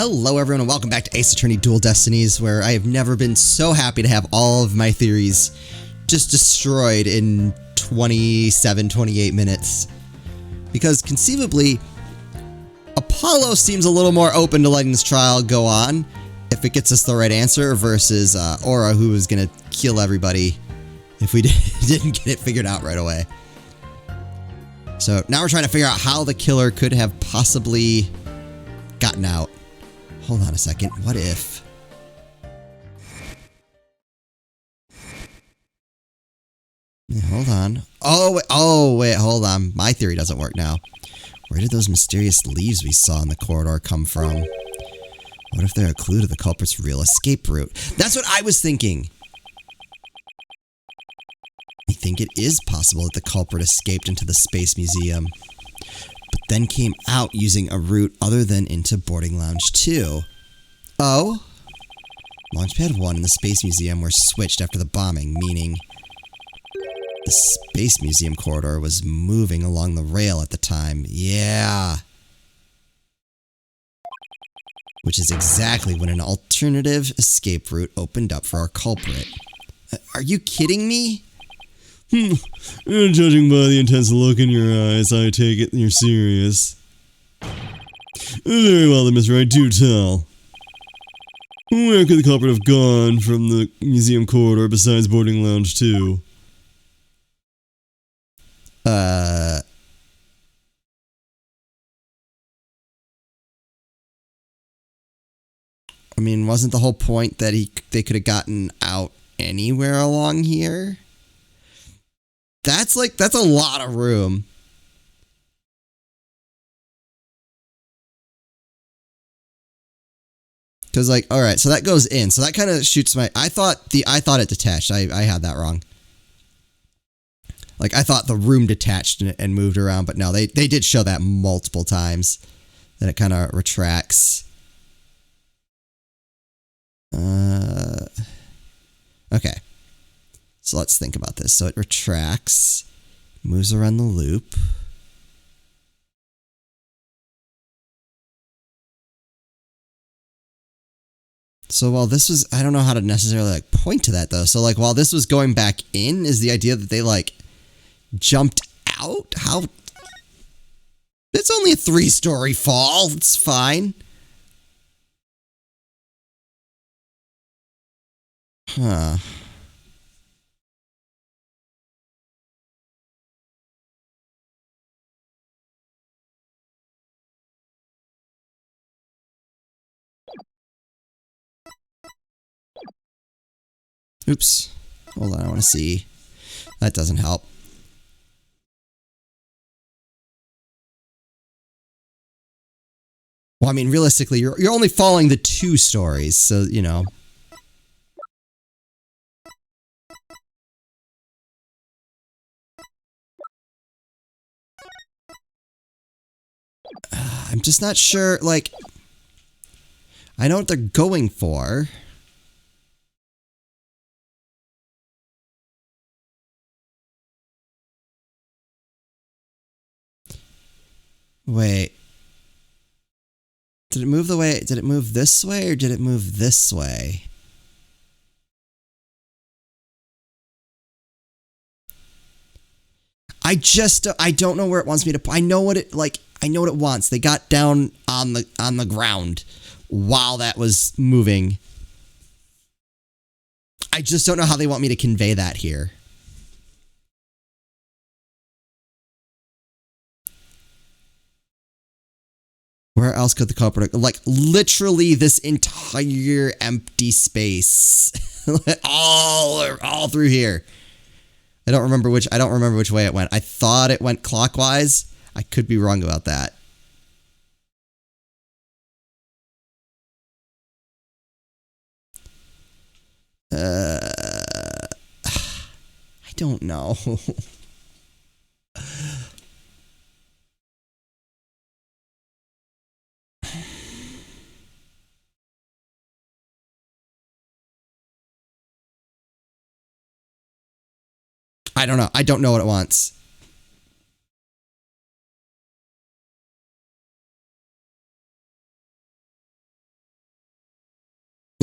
Hello everyone and welcome back to Ace Attorney Dual Destinies, where I have never been so happy to have all of my theories just destroyed in 28 minutes. Because conceivably, Apollo seems a little more open to letting this trial go on if it gets us the right answer versus Aura, who is going to kill everybody if we didn't get it figured out right away. So now we're trying to figure out how the killer could have possibly gotten out. Hold on a second. What if? Hold on. Oh, wait, hold on. My theory doesn't work now. Where did those mysterious leaves we saw in the corridor come from? What if they're a clue to the culprit's real escape route? That's what I was thinking. I think it is possible that the culprit escaped into the Space Museum, but then came out using a route other than into Boarding Lounge 2. Oh? Launchpad 1 and the Space Museum were switched after the bombing, meaning the Space Museum corridor was moving along the rail at the time. Yeah. Which is exactly when an alternative escape route opened up for our culprit. Are you kidding me? Judging by the intense look in your eyes, I take it you're serious. Very well then, Miss Wright, do tell. Where could the culprit have gone from the museum corridor besides Boarding Lounge 2? I mean, wasn't the whole point that they could have gotten out anywhere along here? That's a lot of room. Because alright, so that goes in. So that kind of shoots my... I thought it detached. I had that wrong. I thought the room detached and moved around, but no, they did show that multiple times. That it kind of retracts. Okay. So let's think about this. So it retracts, moves around the loop. So while this was, I don't know how to necessarily point to that though. So while this was going back in, is the idea that they jumped out? How? It's only a 3-story fall. It's fine. Huh. Oops. Hold on, I want to see. That doesn't help. Well, I mean, realistically, you're only falling the 2 stories, so, you know. I'm just not sure, I know what they're going for. Wait. Did it move the way? Did it move this way or did it move this way? I don't know where it wants me to. I know what it I know what it wants. They got down on the ground while that was moving. I just don't know how they want me to convey that here. Where else could the culprit... literally this entire empty space. all through here. I don't remember which way it went. I thought it went clockwise. I could be wrong about that. I don't know. I don't know. I don't know what it wants.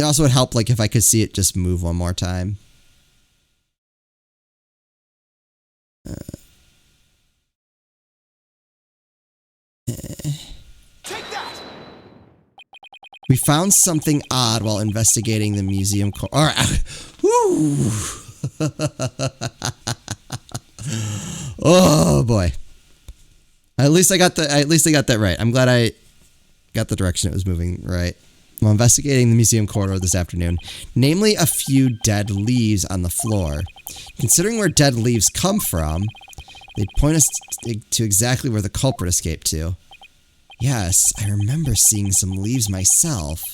also would help, like, if I could see it just move one more time. Take that! We found something odd while investigating the museum. Woo! Oh boy! At least I got that right. I'm glad I got the direction it was moving right. While investigating the museum corridor this afternoon, namely a few dead leaves on the floor. Considering where dead leaves come from, they'd point us to exactly where the culprit escaped to. Yes, I remember seeing some leaves myself.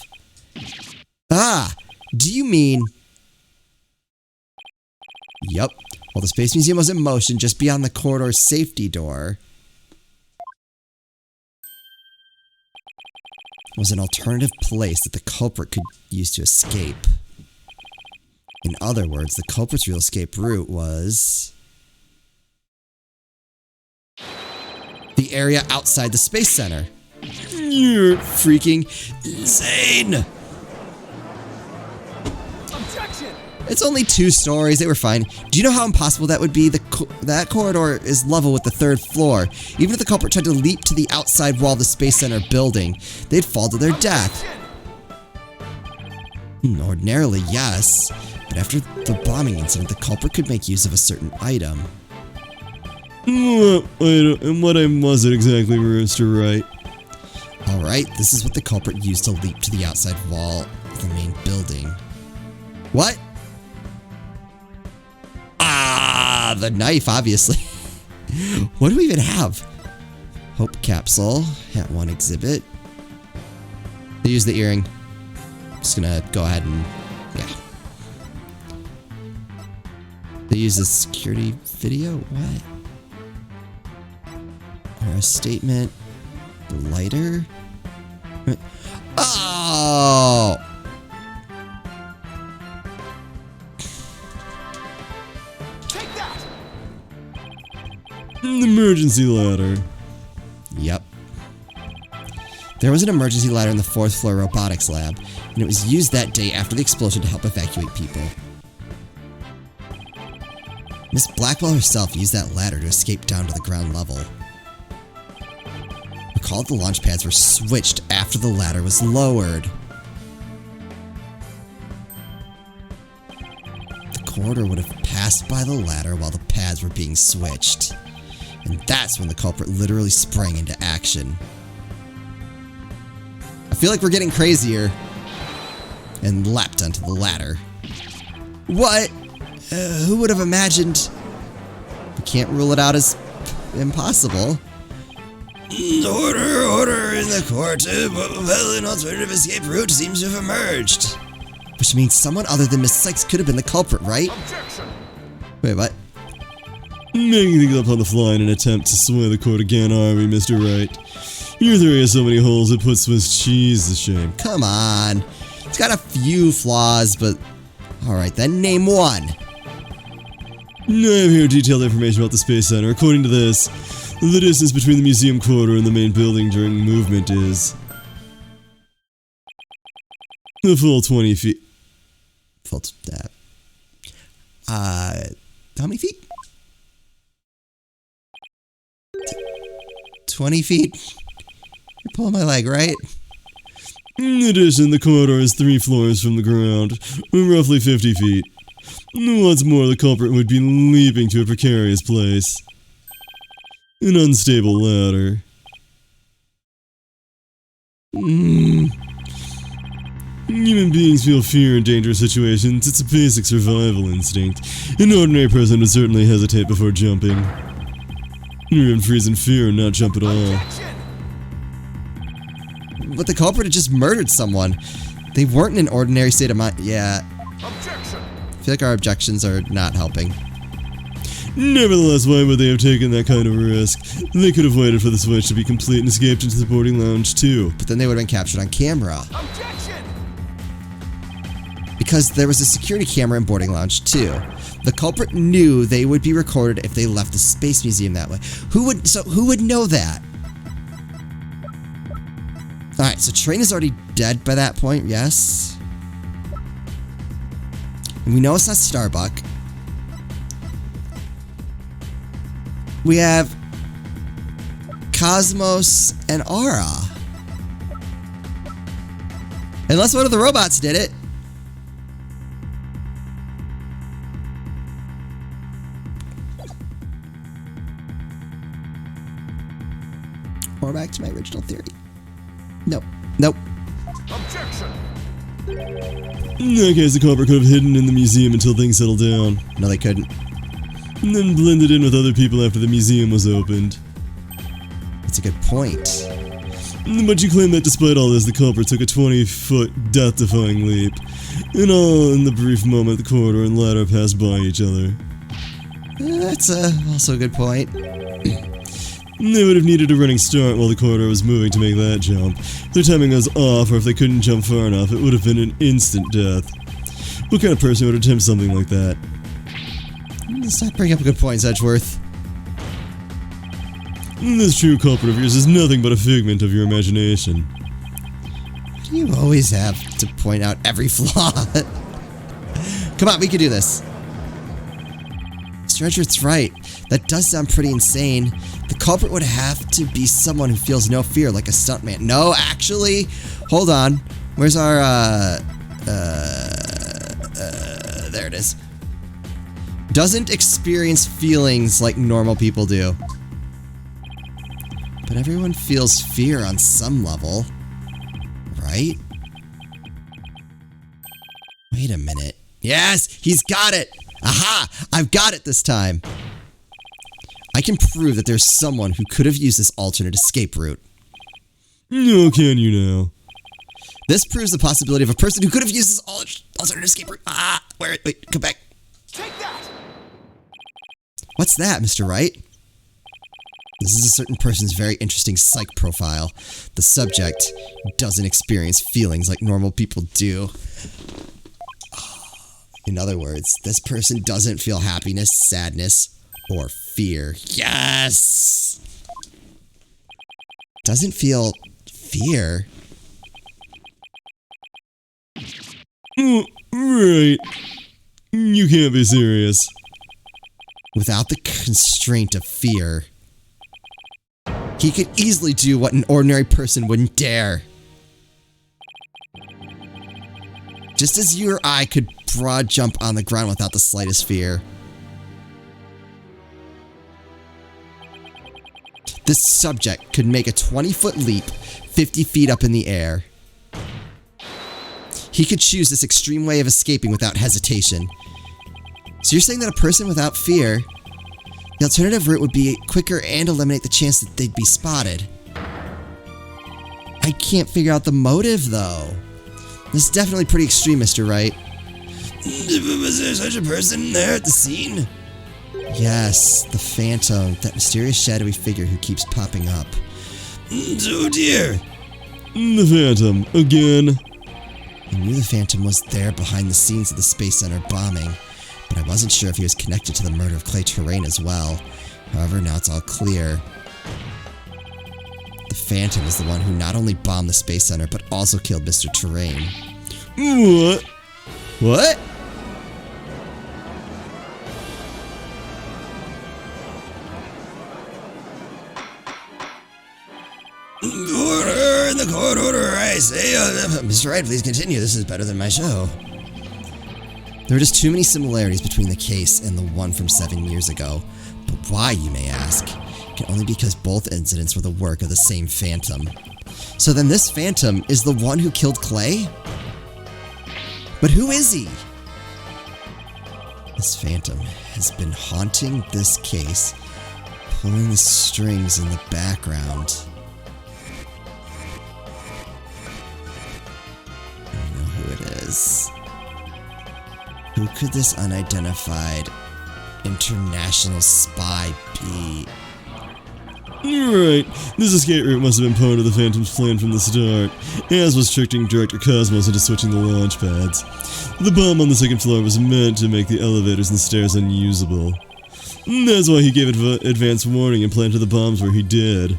Ah! Do you mean... Yup. While the Space Museum was in motion just beyond the corridor's safety door was an alternative place that the culprit could use to escape. In other words, the culprit's real escape route was... the area outside the Space Center. You're freaking insane! Objection! It's only 2 stories, they were fine. Do you know how impossible that would be? That corridor is level with the 3rd floor. Even if the culprit tried to leap to the outside wall of the Space Center building, they'd fall to their death. Ordinarily, yes. But after the bombing incident, the culprit could make use of a certain item. What item, and what item was it exactly, Mr. Wright? Alright, this is what the culprit used to leap to the outside wall of the main building. What? Ah, the knife, obviously. What do we even have? Hope capsule, Hat 1 exhibit. They use the earring. I'm just gonna go ahead and, yeah. They use the security video? What? Or a statement. The lighter? Oh! Take that! An emergency ladder. Yep. There was an emergency ladder in the 4th floor robotics lab, and it was used that day after the explosion to help evacuate people. Miss Blackwell herself used that ladder to escape down to the ground level. Recall the launch pads were switched after the ladder was lowered. The corridor would have passed by the ladder while the pads were being switched. And that's when the culprit literally sprang into action. I feel like we're getting crazier. And leapt onto the ladder. What? Who would have imagined? We can't rule it out as impossible. Order in the court. Well, an alternative escape route seems to have emerged. Which means someone other than Miss Sykes could have been the culprit, right? Objection! Wait, what? Making things up on the fly in an attempt to sway the court again, are we, Mr. Wright? Your theory has so many holes it puts Swiss cheese to shame. Come on. It's got a few flaws, but... Alright then, name one. I have here detailed information about the Space Center. According to this, the distance between the museum corridor and the main building during movement is... the full 20 feet. Full how many feet? 20 feet? You're pulling my leg, right? In addition, the corridor is 3 floors from the ground, roughly 50 feet. What's more, the culprit would be leaping to a precarious place. An unstable ladder. Human beings feel fear in dangerous situations. It's a basic survival instinct. An ordinary person would certainly hesitate before jumping. Or even freeze in fear and not jump at all. Objection! But the culprit had just murdered someone. They weren't in an ordinary state of mind. Yeah, Objection! I feel like our objections are not helping. Nevertheless, why would they have taken that kind of risk? They could have waited for the switch to be complete and escaped into the boarding lounge too. But then they would have been captured on camera. Objection! Because there was a security camera in boarding lounge too. The culprit knew they would be recorded if they left the Space Museum that way. Who would know that? Alright, so Train is already dead by that point, yes? And we know it's not Starbuck. We have Cosmos and Aura. Unless one of the robots did it. Or back to my original theory. Nope. Nope. Objection! In that case, the culprit could have hidden in the museum until things settled down, No, they couldn't. and then blended in with other people after the museum was opened. That's a good point. But you claim that despite all this, the culprit took a 20-foot death-defying leap, and all in the brief moment the corridor and ladder passed by each other. That's also a good point. They would have needed a running start while the corridor was moving to make that jump. If their timing was off, or if they couldn't jump far enough, it would have been an instant death. What kind of person would attempt something like that? Let's not bring up a good point, Sedgeworth. This true culprit of yours is nothing but a figment of your imagination. You always have to point out every flaw. Come on, we can do this. Mr. Edgeworth's right. That does sound pretty insane. The culprit would have to be someone who feels no fear, like a stuntman. No, actually, hold on. Where's our, there it is. Doesn't experience feelings like normal people do. But everyone feels fear on some level, right? Wait a minute. Yes, he's got it. Aha, I've got it this time. I can prove that there's someone who could have used this alternate escape route. No, can you now? This proves the possibility of a person who could have used this alternate escape route. Wait, come back. Take that! What's that, Mr. Wright? This is a certain person's very interesting psych profile. The subject doesn't experience feelings like normal people do. In other words, this person doesn't feel happiness, sadness, or fear. Yes! Doesn't feel fear? Oh, right. You can't be serious. Without the constraint of fear. He could easily do what an ordinary person wouldn't dare. Just as you or I could broad jump on the ground without the slightest fear. This subject could make a 20-foot leap 50 feet up in the air. He could choose this extreme way of escaping without hesitation. So you're saying that a person without fear, the alternative route would be quicker and eliminate the chance that they'd be spotted. I can't figure out the motive, though. This is definitely pretty extreme, Mr. Wright. Was there such a person there at the scene? Yes, the Phantom, that mysterious shadowy figure who keeps popping up. Oh dear. The Phantom, again. I knew the Phantom was there behind the scenes of the Space Center bombing, but I wasn't sure if he was connected to the murder of Clay Terrain as well. However, now it's all clear. The Phantom is the one who not only bombed the Space Center, but also killed Mr. Terrain. What? What? Order in the court order, I say. Mr. Wright, please continue. This is better than my show. There are just too many similarities between the case and the one from 7 years ago. But why, you may ask? It can only be because both incidents were the work of the same Phantom. So then this Phantom is the one who killed Clay? But who is he? This Phantom has been haunting this case, pulling the strings in the background. I know who it is. Who could this unidentified international spy be? Right. This escape route must have been part of the Phantom's plan from the start, as was tricking Director Cosmos into switching the launch pads. The bomb on the second floor was meant to make the elevators and stairs unusable. That's why he gave advance warning and planted the bombs where he did.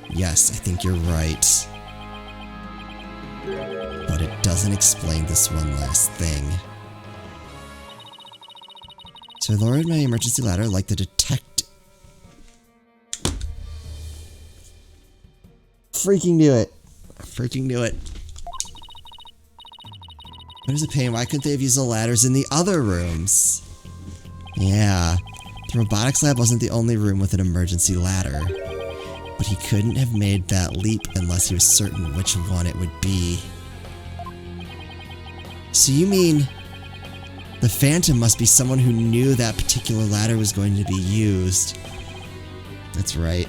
Yes, I think you're right. But it doesn't explain this one last thing. So I lowered my emergency ladder like the detective. Freaking knew it. Freaking knew it. What is a pain? Why couldn't they have used the ladders in the other rooms? Yeah, the robotics lab wasn't the only room with an emergency ladder. But he couldn't have made that leap unless he was certain which one it would be. So you mean the Phantom must be someone who knew that particular ladder was going to be used. That's right.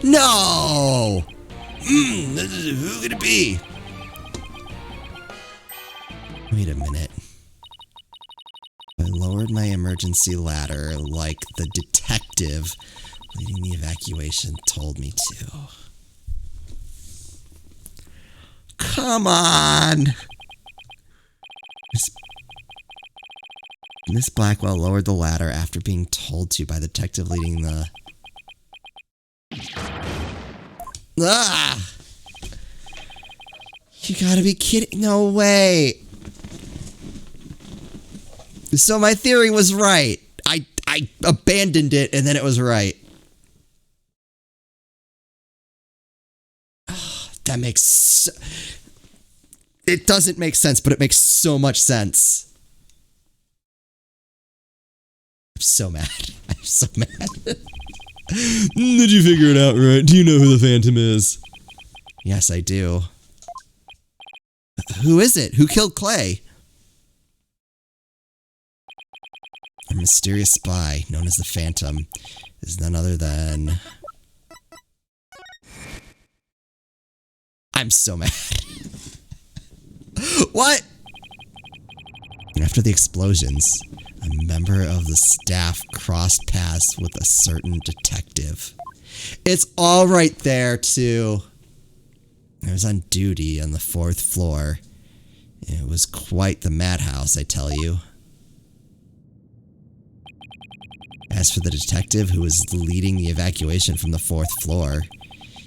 No! Who could it be? Wait a minute. I lowered my emergency ladder like the detective leading the evacuation told me to. Come on! Miss Blackwell lowered the ladder after being told to by the detective leading the... Ah! You gotta be kidding. No way! So my theory was right. I abandoned it and then it was right. Oh, that makes... It doesn't make sense, but it makes so much sense. I'm so mad. I'm so mad. Did you figure it out right? Do you know who the Phantom is? Yes, I do. Who is it? Who killed Clay? A mysterious spy known as the Phantom is none other than... I'm so mad. What? After the explosions, a member of the staff crossed paths with a certain detective. It's all right there, too. I was on duty on the 4th floor. It was quite the madhouse, I tell you. As for the detective who was leading the evacuation from the 4th floor,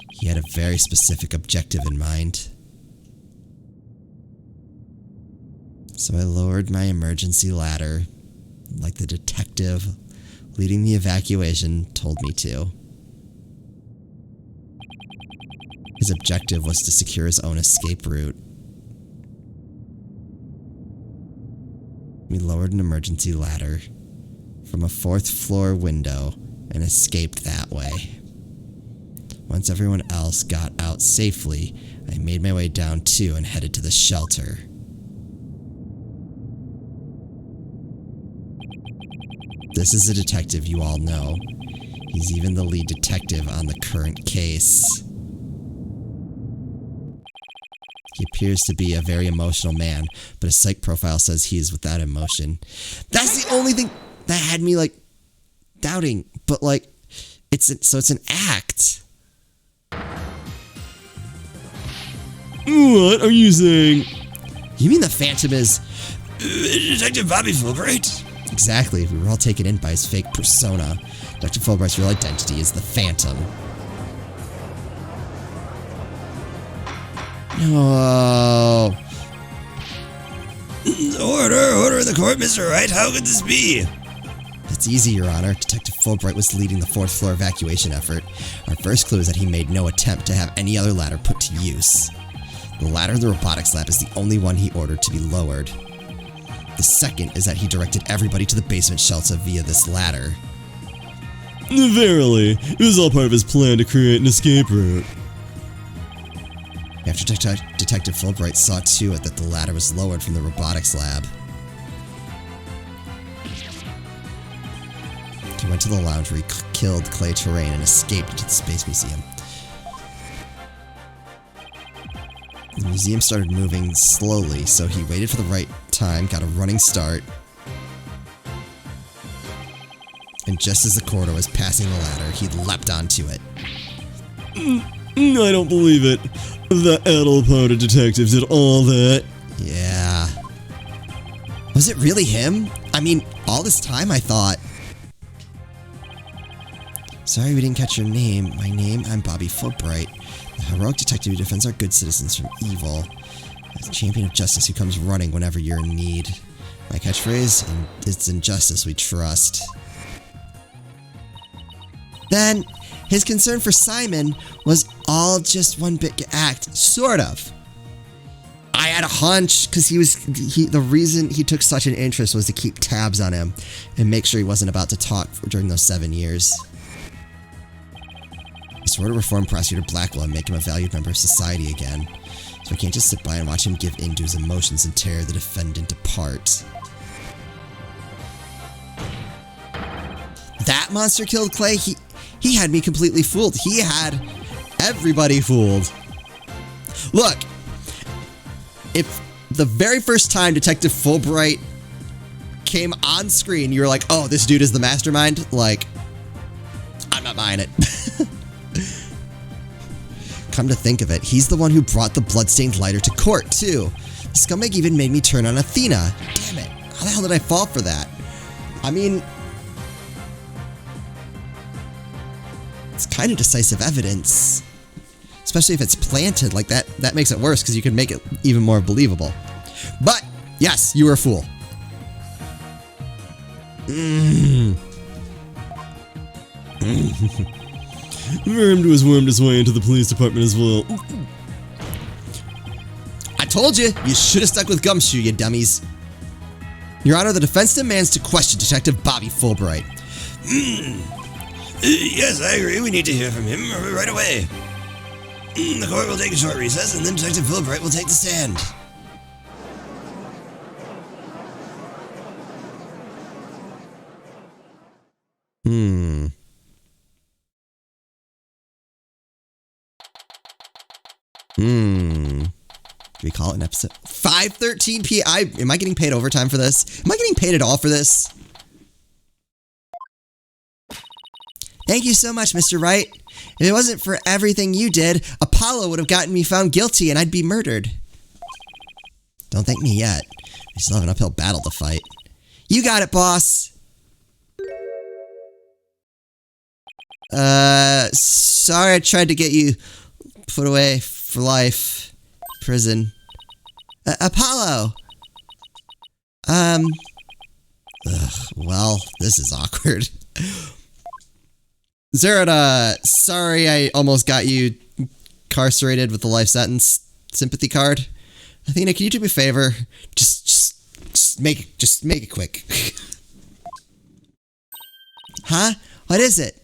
he had a very specific objective in mind. So I lowered my emergency ladder, like the detective leading the evacuation told me to. His objective was to secure his own escape route. We lowered an emergency ladder from a 4th floor window and escaped that way. Once everyone else got out safely, I made my way down too and headed to the shelter. This is a detective you all know. He's even the lead detective on the current case. He appears to be a very emotional man, but his psych profile says he is without emotion. That's the only thing that had me, like, doubting. But, like, it's an act. What are you saying? You mean the Phantom is... Detective Bobby Fulbright? Exactly. We were all taken in by his fake persona. Dr. Fulbright's real identity is the Phantom. No. Order in the court, Mr. Wright. How could this be? It's easy, Your Honor. Detective Fulbright was leading the 4th floor evacuation effort. Our first clue is that he made no attempt to have any other ladder put to use. The ladder in the robotics lab is the only one he ordered to be lowered. The second is that he directed everybody to the basement shelter via this ladder. Verily, it was all part of his plan to create an escape route. After Detective Fulbright saw to it that the ladder was lowered from the robotics lab, he went to the lounge where he killed Clay Terrain and escaped into the Space Museum. The museum started moving slowly, so he waited for the right time, got a running start, and just as the corridor was passing the ladder, he leapt onto it. I don't believe it. The addle-powdered detective did all that. Yeah. Was it really him? I mean, all this time I thought... Sorry we didn't catch your name. I'm Bobby Fulbright, the heroic detective who defends our good citizens from evil. A champion of justice who comes running whenever you're in need. My catchphrase, and it's injustice we trust. Then, his concern for Simon was all just one big act, sort of. I had a hunch, because the reason he took such an interest was to keep tabs on him and make sure he wasn't about to talk during those 7 years. I swore to reform Prosecutor Blackwell and make him a valued member of society again, so I can't just sit by and watch him give in to his emotions and tear the defendant apart. That monster killed Clay, he had me completely fooled. He had everybody fooled. Look, if the very first time Detective Fulbright came on screen, you were like, oh, this dude is the mastermind, like, I'm not buying it. Come to think of it, he's the one who brought the bloodstained lighter to court, too. The scumbag even made me turn on Athena. Damn it, how the hell did I fall for that? I mean, it's kind of decisive evidence. Especially if it's planted like that. That makes it worse because you can make it even more believable. But, yes, you were a fool. Wormed was wormed his way into the police department as well. I told you, you should have stuck with Gumshoe, you dummies. Your Honor, the defense demands to question Detective Bobby Fulbright. Yes, I agree. We need to hear from him right away. The court will take a short recess, and then Detective Fulbright will take the stand. Do we call it an episode? 5:13 p.m. Am I getting paid overtime for this? Am I getting paid at all for this? Thank you so much, Mr. Wright. If it wasn't for everything you did, Apollo would have gotten me found guilty and I'd be murdered. Don't thank me yet. I still have an uphill battle to fight. You got it, boss. Sorry I tried to get you put away for life. Prison. Apollo! Well, this is awkward. Zerida, sorry I almost got you incarcerated with the life sentence sympathy card. Athena, can you do me a favor? Just make it quick. Huh? What is it?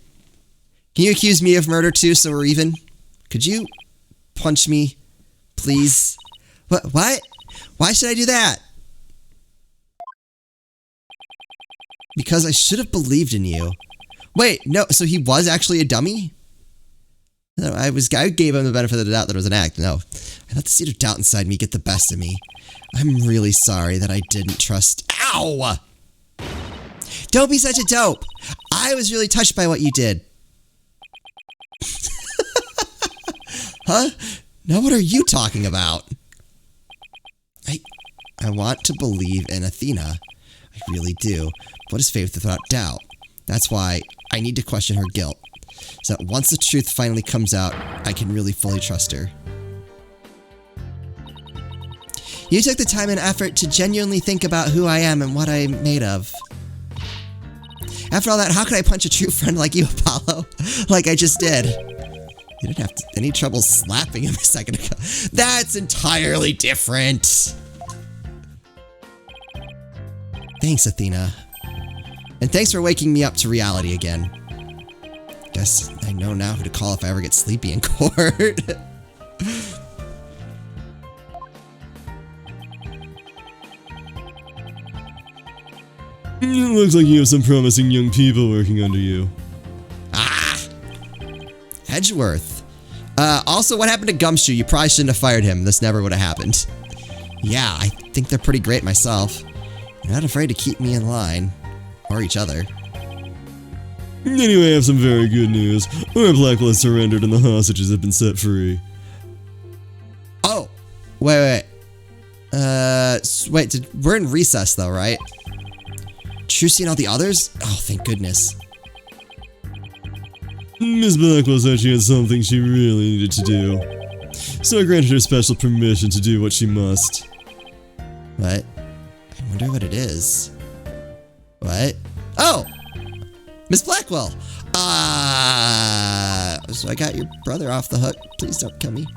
Can you accuse me of murder too, so we're even? Could you punch me, please? What? Why should I do that? Because I should have believed in you. Wait, no, so he was actually a dummy? No, I gave him the benefit of the doubt that it was an act. No, I let the seed of doubt inside me get the best of me. I'm really sorry that I didn't trust. Ow! Don't be such a dope. I was really touched by what you did. Huh? Now what are you talking about? I want to believe in Athena. I really do. What is faith without doubt? That's why I need to question her guilt. So that once the truth finally comes out, I can really fully trust her. You took the time and effort to genuinely think about who I am and what I'm made of. After all that, how could I punch a true friend like you, Apollo? Like I just did. You didn't have any trouble slapping him a second ago. That's entirely different. Thanks, Athena. And thanks for waking me up to reality again. Guess I know now who to call if I ever get sleepy in court. It looks like you have some promising young people working under you. Ah! Edgeworth. Also, what happened to Gumshoe? You probably shouldn't have fired him. This never would have happened. Yeah, I think they're pretty great myself. They're not afraid to keep me in line. Or each other. Anyway, I have some very good news. Our Blackwell has surrendered and the hostages have been set free. Oh! Wait. We're in recess though, right? Trucy and all the others? Oh, thank goodness. Miss Blackwell said she had something she really needed to do. So I granted her special permission to do what she must. What wonder what it is. What? Oh! Miss Blackwell! So I got your brother off the hook. Please don't kill me.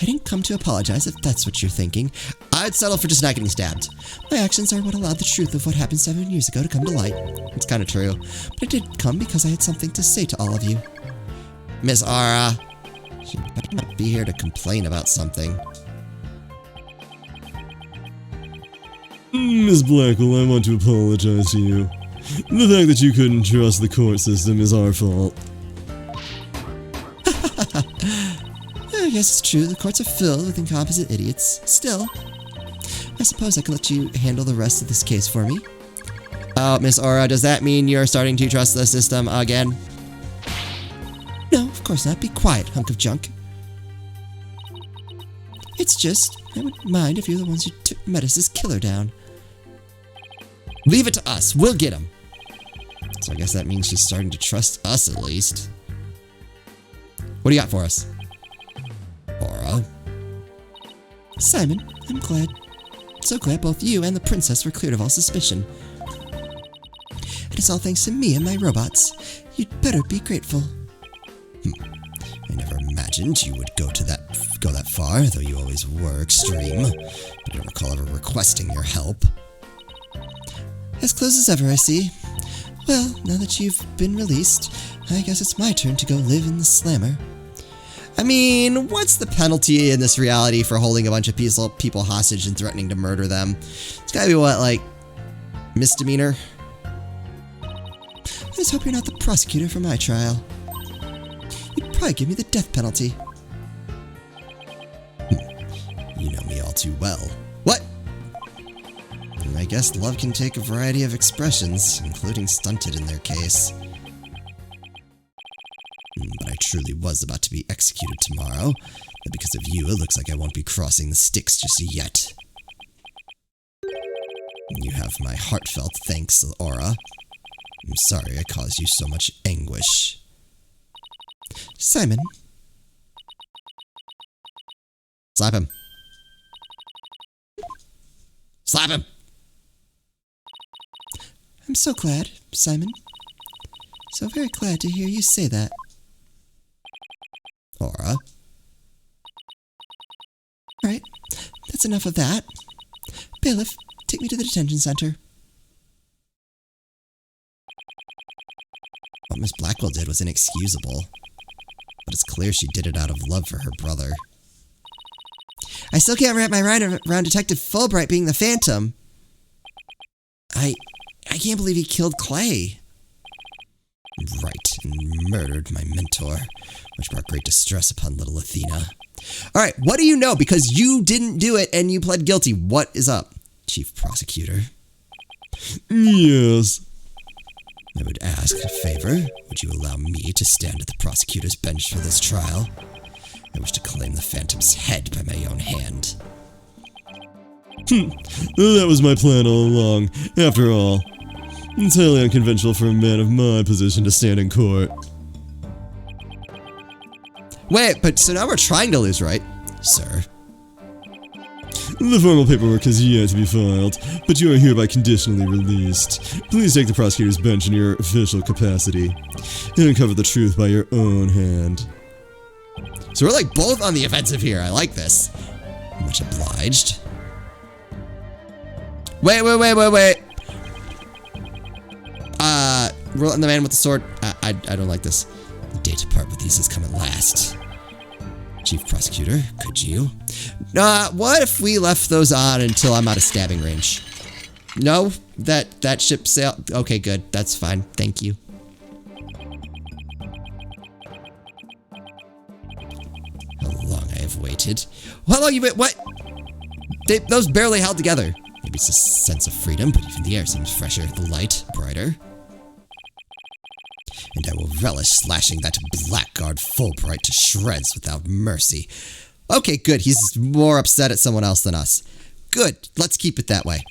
I didn't come to apologize if that's what you're thinking. I'd settle for just not getting stabbed. My actions are what allowed the truth of what happened 7 years ago to come to light. It's kind of true. But it did come because I had something to say to all of you. Miss Aura. She might not be here to complain about something. Miss Blackwell, I want to apologize to you. The fact that you couldn't trust the court system is our fault. Yes, it's true. The courts are filled with incompetent idiots. Still, I suppose I could let you handle the rest of this case for me. Oh, Miss Aura, does that mean you're starting to trust the system again? No, of course not. Be quiet, hunk of junk. It's just, I wouldn't mind if you're the ones who took Metis' killer down. Leave it to us. We'll get him. So I guess that means she's starting to trust us at least. What do you got for us? Aura? Simon, I'm glad. So glad both you and the princess were cleared of all suspicion. It is all thanks to me and my robots. You'd better be grateful. I never imagined you would go that far, though you always were extreme. But I don't recall ever requesting your help. As close as ever, I see. Well, now that you've been released, I guess it's my turn to go live in the slammer. I mean, what's the penalty in this reality for holding a bunch of people hostage and threatening to murder them? It's gotta be what, like, misdemeanor? I just hope you're not the prosecutor for my trial. You'd probably give me the death penalty. You know me all too well. What? I guess love can take a variety of expressions, including stunted in their case. But I truly was about to be executed tomorrow, but because of you, it looks like I won't be crossing the sticks just yet. You have my heartfelt thanks, Aura. I'm sorry I caused you so much anguish. Simon. Slap him. Slap him! I'm so glad, Simon. So very glad to hear you say that. Aura? Alright, that's enough of that. Bailiff, take me to the detention center. What Miss Blackwell did was inexcusable. But it's clear she did it out of love for her brother. I still can't wrap my mind around Detective Fulbright being the Phantom. I can't believe he killed Clay. Right, and murdered my mentor, which brought great distress upon little Athena. Alright, what do you know? Because you didn't do it and you pled guilty. What is up? Chief Prosecutor. Yes. I would ask a favor. Would you allow me to stand at the prosecutor's bench for this trial? I wish to claim the Phantom's head by my own hand. That was my plan all along. After all, it's highly unconventional for a man of my position to stand in court. Wait, but so now we're trying to lose, right? Sir. The formal paperwork has yet to be filed, but you are hereby conditionally released. Please take the prosecutor's bench in your official capacity and uncover the truth by your own hand. So we're like both on the offensive here. I like this. Much obliged. Wait. The man with the sword. I don't like this. The day to part with these has come at last. Chief Prosecutor, could you? What if we left those on until I'm out of stabbing range? No? That ship sailed? Okay, good. That's fine. Thank you. How long I have waited. How long you been? What? Those barely held together. Maybe it's a sense of freedom, but even the air seems fresher, the light brighter. And I will relish slashing that blackguard Fulbright to shreds without mercy. Okay, good. He's more upset at someone else than us. Good. Let's keep it that way.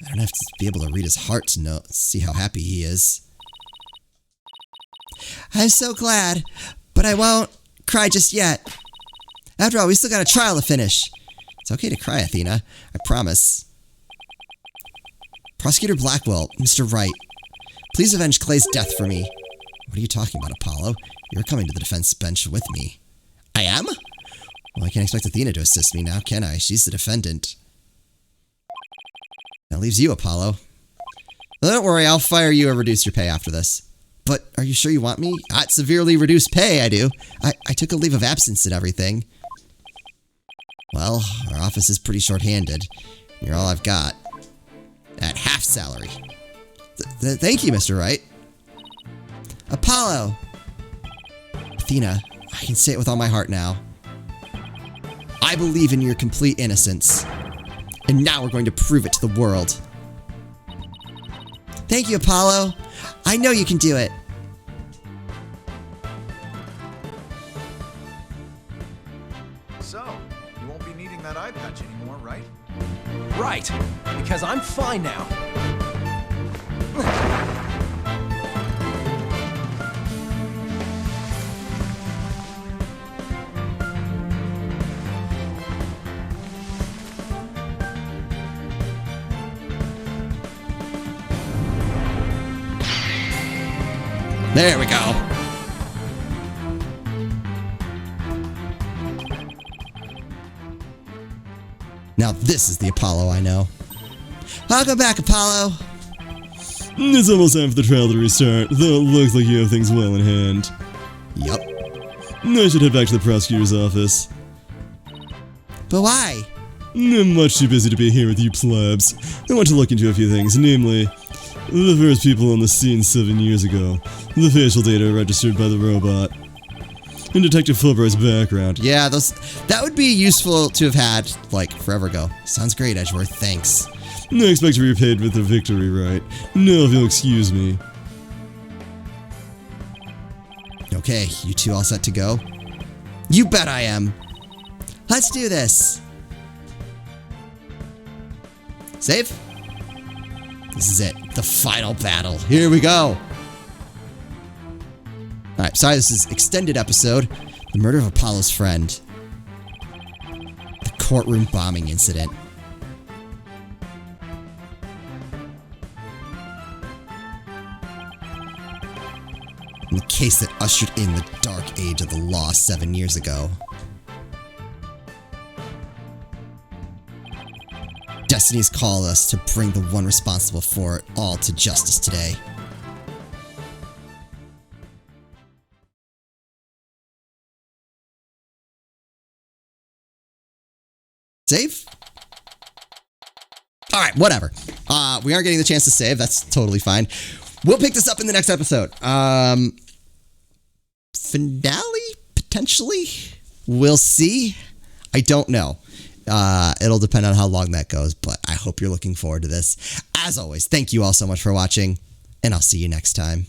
I don't have to be able to read his heart to see how happy he is. I'm so glad, but I won't cry just yet. After all, we still got a trial to finish. It's okay to cry, Athena. I promise. Prosecutor Blackwell, Mr. Wright, please avenge Clay's death for me. What are you talking about, Apollo? You're coming to the defense bench with me. I am? Well, I can't expect Athena to assist me now, can I? She's the defendant. That leaves you, Apollo. Well, don't worry, I'll fire you or reduce your pay after this. But are you sure you want me? At severely reduced pay, I do. I took a leave of absence and everything. Well, our office is pretty short-handed. You're all I've got. At half salary. Thank you, Mr. Wright. Apollo! Athena, I can say it with all my heart now. I believe in your complete innocence. And now we're going to prove it to the world. Thank you, Apollo. I know you can do it. So, you won't be needing that eye patch anymore, right? Right, because I'm fine now. There we go. Now this is the Apollo I know. Welcome back, Apollo. It's almost time for the trial to restart, though it looks like you have things well in hand. Yup. I should head back to the prosecutor's office. But why? I'm much too busy to be here with you plebs. I want to look into a few things, namely, the first people on the scene 7 years ago, the facial data registered by the robot, and Detective Fulbright's background. Yeah, that would be useful to have had, like, forever ago. Sounds great, Edgeworth. Thanks. I expect to be repaid with a victory, right? Now, if you'll excuse me. Okay, you two all set to go? You bet I am. Let's do this. Save? This is it. The final battle. Here we go. Alright, sorry, this is extended episode. The murder of Apollo's friend. The courtroom bombing incident. And the case that ushered in the dark age of the law 7 years ago. Destinies call us to bring the one responsible for it all to justice today. Save? Alright, whatever. We aren't getting the chance to save. That's totally fine. We'll pick this up in the next episode. Finale? Potentially? We'll see. I don't know. It'll depend on how long that goes, but I hope you're looking forward to this. As always, thank you all so much for watching, and I'll see you next time.